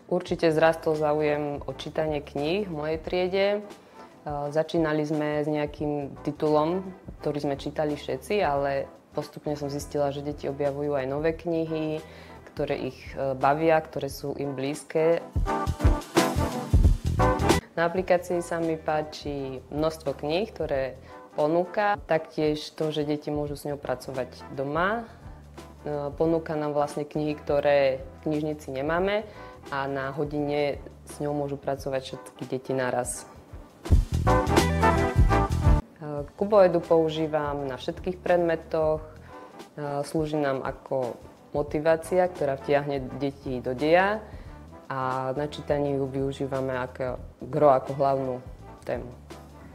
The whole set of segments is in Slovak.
Určite zrastol záujem o čítanie kníh v mojej triede. Začínali sme s nejakým titulom, ktorý sme čítali všetci, ale postupne som zistila, že deti objavujú aj nové knihy, ktoré ich bavia, ktoré sú im blízke. Na aplikácii sa mi páči množstvo kníh, ktoré ponúka. Taktiež to, že deti môžu s ňou pracovať doma. Ponúka nám vlastne knihy, ktoré v knižnici nemáme a na hodine s ňou môžu pracovať všetky deti naraz. Kuboedu používam na všetkých predmetoch. Slúži nám ako motivácia, ktorá vtiahne deti do deja a na čítaní ju využívame ako gro, ako hlavnú tému.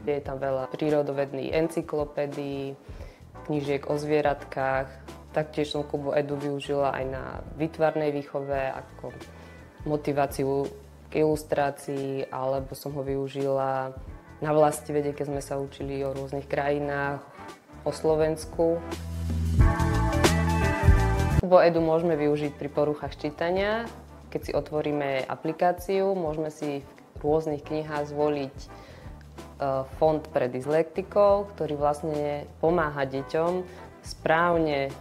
Je tam veľa prírodovedných encyklopédií, knížiek o zvieratkách. Taktiež som Kuboedu využila aj na výtvarnej výchove ako motiváciu k ilustrácii, alebo som ho využila na vlastivede, keď sme sa učili o rôznych krajinách, o Slovensku. Kuboedu môžeme využiť pri poruchách čítania. Keď si otvoríme aplikáciu, môžeme si v rôznych knihách zvoliť fond pre dyslektikov, ktorý vlastne pomáha deťom správne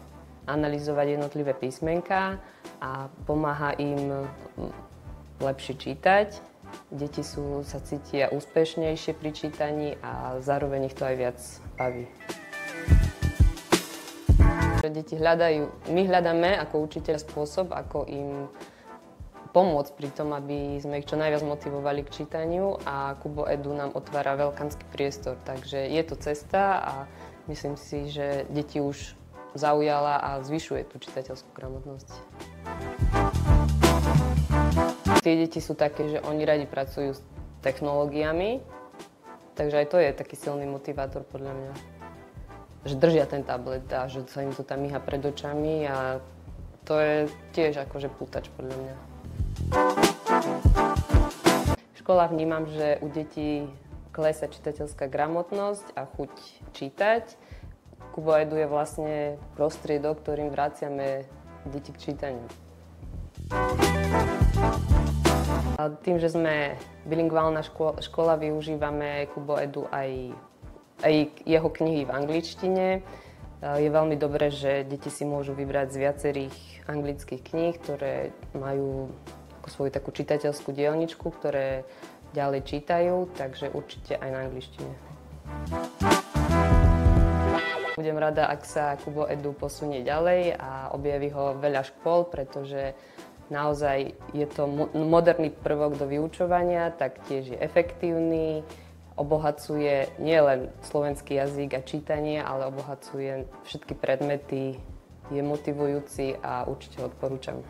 analyzovať jednotlivé písmenká a pomáha im lepšie čítať. Deti sa cítia úspešnejšie pri čítaní a zároveň ich to aj viac baví. Deti my hľadáme ako učiteľ spôsob, ako im pomôcť pri tom, aby sme ich čo najviac motivovali k čítaniu a Kuboedu nám otvára veľkánsky priestor, takže je to cesta a myslím si, že deti už zaujala a zvyšuje tú čitateľskú gramotnosť. Tie deti sú také, že oni radi pracujú s technológiami, takže aj to je taký silný motivátor podľa mňa. Že držia ten tablet a že sa im to tam míha pred očami a to je tiež akože pútač podľa mňa. V školách vnímam, že u detí klesá čitateľská gramotnosť a chuť čítať. Kuboedu je vlastne prostriedok, ktorým vraciame deti k čítaniu. A tým, že sme bilingválna škola, využívame Kuboedu aj jeho knihy v angličtine. Je veľmi dobré, že deti si môžu vybrať z viacerých anglických kníh, ktoré majú ako svoju takú čitateľskú dielničku, ktoré ďalej čítajú, takže určite aj na angličtine. Budem rada, ak sa Kuboedu posunie ďalej a objaví ho veľa škôl, pretože naozaj je to moderný prvok do vyučovania, taktiež je efektívny, obohacuje nielen slovenský jazyk a čítanie, ale obohacuje všetky predmety, je motivujúci a určite odporúčam.